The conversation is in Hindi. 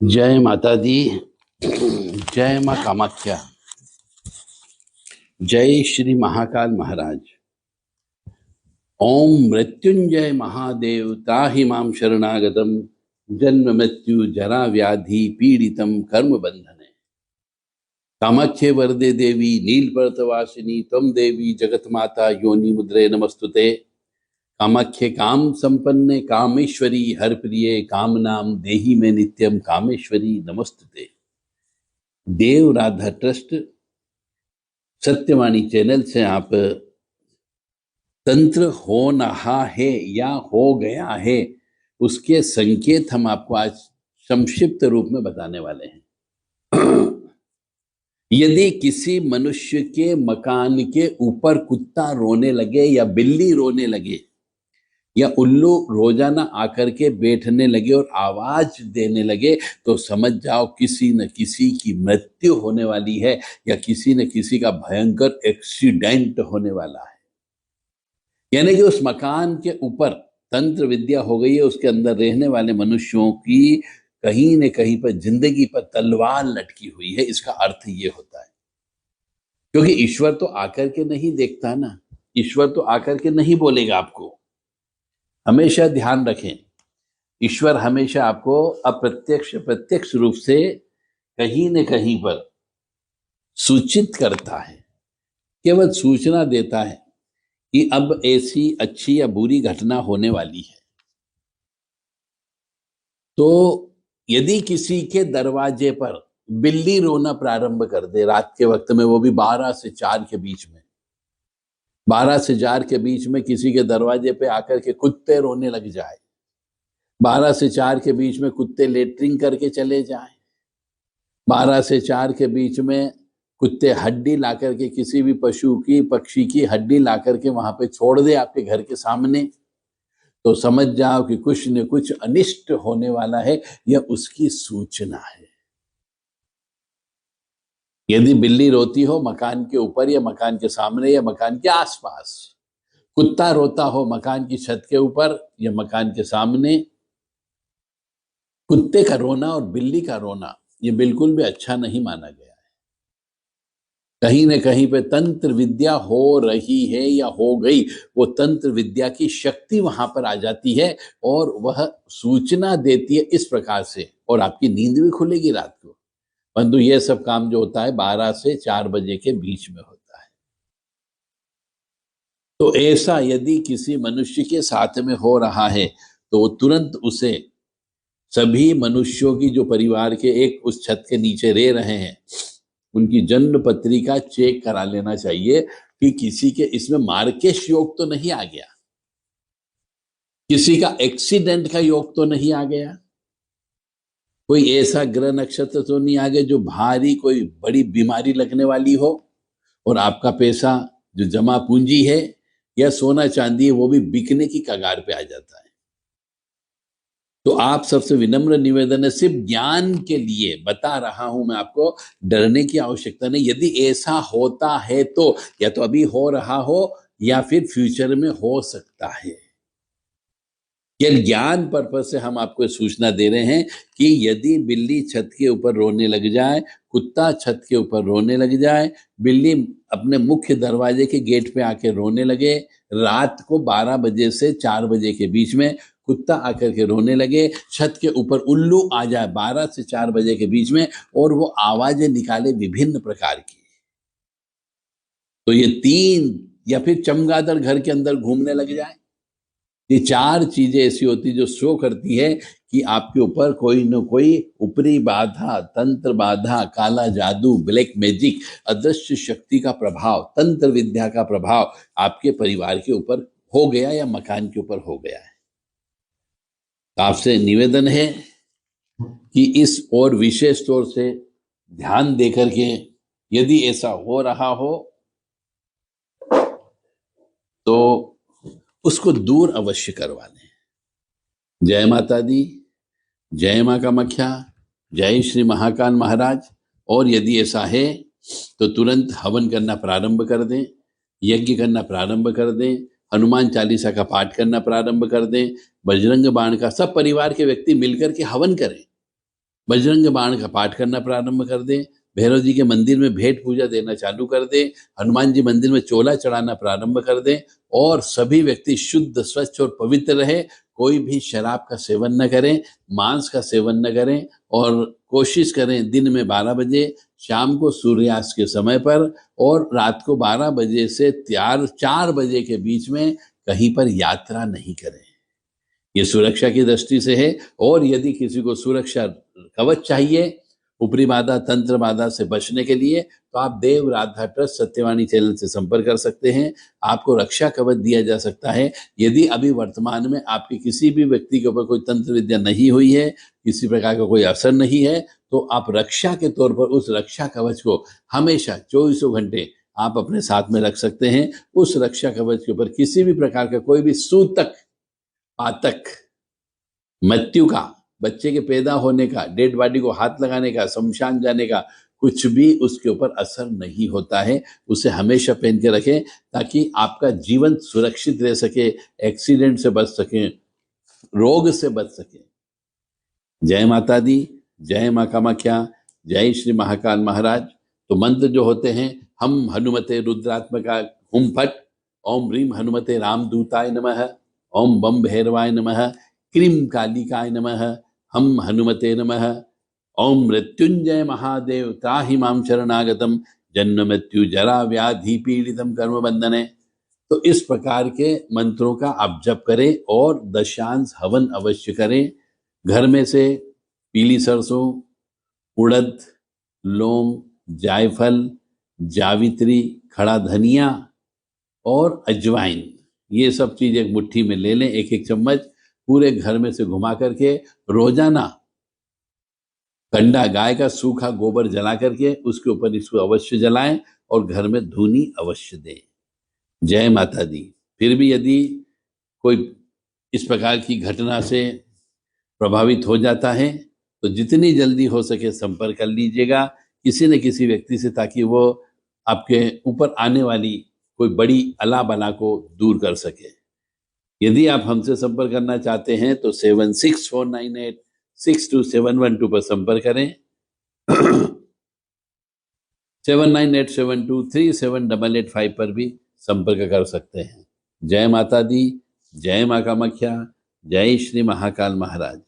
जय माता दी। जय माँ कामाख्या। जय श्री महाकाल महाराज। ओम मृत्युंजय महादेव त्राहि मां शरणागतम जन्म मृत्यु जरा व्याधि पीड़ितम कर्म बंधने। कामाख्ये वरदे देवी नीलपर्वतवासिनी त्वं देवी जगत माता योनि मुद्रे नमस्तुते। कामाख्ये काम संपन्ने कामेश्वरी हर प्रिये काम नाम देहि में नित्यम कामेश्वरी नमस्तुते। देव राधा ट्रस्ट सत्यवाणी चैनल से आप तंत्र हो रहा है या हो गया है उसके संकेत हम आपको आज संक्षिप्त रूप में बताने वाले हैं। यदि किसी मनुष्य के मकान के ऊपर कुत्ता रोने लगे या बिल्ली रोने लगे या उल्लू रोजाना आकर के बैठने लगे और आवाज देने लगे तो समझ जाओ किसी न किसी की मृत्यु होने वाली है या किसी न किसी का भयंकर एक्सीडेंट होने वाला है। यानी कि उस मकान के ऊपर तंत्र विद्या हो गई है, उसके अंदर रहने वाले मनुष्यों की कहीं न कहीं पर जिंदगी पर तलवार लटकी हुई है। इसका अर्थ ये होता है, क्योंकि ईश्वर तो आकर के नहीं देखता ना, ईश्वर तो आकर के नहीं बोलेगा आपको। हमेशा ध्यान रखें, ईश्वर हमेशा आपको अप्रत्यक्ष प्रत्यक्ष रूप से कहीं न कहीं पर सूचित करता है, केवल सूचना देता है कि अब ऐसी अच्छी या बुरी घटना होने वाली है। तो यदि किसी के दरवाजे पर बिल्ली रोना प्रारंभ कर दे रात के वक्त में, वो भी 12 से 4 के बीच में, 12 से 4 के बीच में किसी के दरवाजे पे आकर के कुत्ते रोने लग जाए, 12 से 4 के बीच में कुत्ते लेटरिंग करके चले जाए, 12 से 4 के बीच में कुत्ते हड्डी ला करके किसी भी पशु की पक्षी की हड्डी ला करके वहां पे छोड़ दे आपके घर के सामने, तो समझ जाओ कि कुछ न कुछ अनिष्ट होने वाला है, यह उसकी सूचना है। यदि बिल्ली रोती हो मकान के ऊपर या मकान के सामने या मकान के आसपास, कुत्ता रोता हो मकान की छत के ऊपर या मकान के सामने, कुत्ते का रोना और बिल्ली का रोना ये बिल्कुल भी अच्छा नहीं माना गया है। कहीं न कहीं पे तंत्र विद्या हो रही है या हो गई, वो तंत्र विद्या की शक्ति वहां पर आ जाती है और वह सूचना देती है इस प्रकार से, और आपकी नींद भी खुलेगी रात को। परंतु यह सब काम जो होता है 12 से 4 बजे के बीच में होता है। तो ऐसा यदि किसी मनुष्य के साथ में हो रहा है तो तुरंत उसे सभी मनुष्यों की जो परिवार के एक उस छत के नीचे रह रहे हैं उनकी जन्म पत्रिका चेक करा लेना चाहिए कि किसी के इसमें मार्केश योग तो नहीं आ गया, किसी का एक्सीडेंट का योग तो नहीं आ गया, कोई ऐसा ग्रह नक्षत्र तो नहीं आ गया जो भारी कोई बड़ी बीमारी लगने वाली हो और आपका पैसा जो जमा पूंजी है या सोना चांदी है वो भी बिकने की कगार पे आ जाता है। तो आप सबसे विनम्र निवेदन है, सिर्फ ज्ञान के लिए बता रहा हूं मैं आपको, डरने की आवश्यकता नहीं। यदि ऐसा होता है तो या तो अभी हो रहा हो या फिर फ्यूचर में हो सकता है। यह ज्ञान पर्पस से हम आपको सूचना दे रहे हैं कि यदि बिल्ली छत के ऊपर रोने लग जाए, कुत्ता छत के ऊपर रोने लग जाए, बिल्ली अपने मुख्य दरवाजे के गेट पे आके रोने लगे, रात को 12 बजे से 4 बजे के बीच में कुत्ता आकर के रोने लगे, छत के ऊपर उल्लू आ जाए 12 से 4 बजे के बीच में और वो आवाजें निकाले विभिन्न प्रकार की, तो ये 3 या फिर चमगादड़ घर के अंदर घूमने लग जाए, ये 4 चीजें ऐसी होती जो शो करती है कि आपके ऊपर कोई न कोई ऊपरी बाधा, तंत्र बाधा, काला जादू, ब्लैक मैजिक, अदृश्य शक्ति का प्रभाव, तंत्र विद्या का प्रभाव आपके परिवार के ऊपर हो गया या मकान के ऊपर हो गया है। तो आपसे निवेदन है कि इस और विशेष तौर से ध्यान देकर के यदि ऐसा हो रहा हो तो उसको दूर अवश्य करवा लें। जय माता दी, जय माँ कामाख्या, जय श्री महाकाल महाराज। और यदि ऐसा है तो तुरंत हवन करना प्रारंभ कर दें, यज्ञ करना प्रारंभ कर दें, हनुमान चालीसा का पाठ करना प्रारंभ कर दें, बजरंग बाण का सब परिवार के व्यक्ति मिलकर के हवन करें। बजरंग बाण का पाठ करना प्रारंभ कर दें, भैरव जी के मंदिर में भेंट पूजा देना चालू कर दें, हनुमान जी मंदिर में चोला चढ़ाना प्रारंभ कर दें, और सभी व्यक्ति शुद्ध, स्वच्छ और पवित्र रहे। कोई भी शराब का सेवन न करें, मांस का सेवन न करें, और कोशिश करें दिन में 12 बजे, शाम को सूर्यास्त के समय पर, और रात को 12 बजे से 4 बजे के बीच में कहीं पर यात्रा नहीं करें। ये सुरक्षा की दृष्टि से है। और यदि किसी को सुरक्षा कवच चाहिए ऊपरी बाधा, तंत्र बाधा से बचने के लिए, तो आप देव राधा ट्रस्ट सत्यवाणी चैनल से संपर्क कर सकते हैं। आपको रक्षा कवच दिया जा सकता है। यदि अभी वर्तमान में आपके किसी भी व्यक्ति के ऊपर कोई तंत्र विद्या नहीं हुई है, किसी प्रकार का कोई असर नहीं है, तो आप रक्षा के तौर पर उस रक्षा कवच को हमेशा 24 घंटे आप अपने साथ में रख सकते हैं। उस रक्षा कवच के ऊपर किसी भी प्रकार का कोई भी सूतक, पातक, मृत्यु का, बच्चे के पैदा होने का, डेड बॉडी को हाथ लगाने का, शमशान जाने का, कुछ भी उसके ऊपर असर नहीं होता है। उसे हमेशा पहन के रखें ताकि आपका जीवन सुरक्षित रह सके, एक्सीडेंट से बच सके, रोग से बच सके। जय माता दी, जय माँ कामाख्या, जय श्री महाकाल महाराज। तो मंत्र जो होते हैं, हम हनुमते रुद्रात्मका हुम फट, ओम ह्रीम हनुमते रामदूताय नमः, ओम बम भैरवाय नमः, क्रीम कालिकाय नमः, हम हनुमते नमः, ओम मृत्युंजय महादेव त्राहि मां शरणागतम, जन्म मृत्यु जरा व्याधि पीड़ितम कर्म बंधने। तो इस प्रकार के मंत्रों का आप जप करें और दशांश हवन अवश्य करें। घर में से पीली सरसों, उड़द, लौंग, जायफल, जावित्री, खड़ा धनिया और अजवाइन, ये सब चीज एक मुट्ठी में ले लें, एक एक चम्मच, पूरे घर में से घुमा करके रोजाना कंडा गाय का सूखा गोबर जला करके उसके ऊपर इसको अवश्य जलाएं और घर में धूनी अवश्य दें। जय माता दी। फिर भी यदि कोई इस प्रकार की घटना से प्रभावित हो जाता है तो जितनी जल्दी हो सके संपर्क कर लीजिएगा किसी न किसी व्यक्ति से, ताकि वो आपके ऊपर आने वाली कोई बड़ी अला बला को दूर कर सके। यदि आप हमसे संपर्क करना चाहते हैं तो 7649862712 पर संपर्क करें। 7987237885 पर भी संपर्क कर सकते हैं। जय माता दी, जय माँ कामाख्या, जय श्री महाकाल महाराज।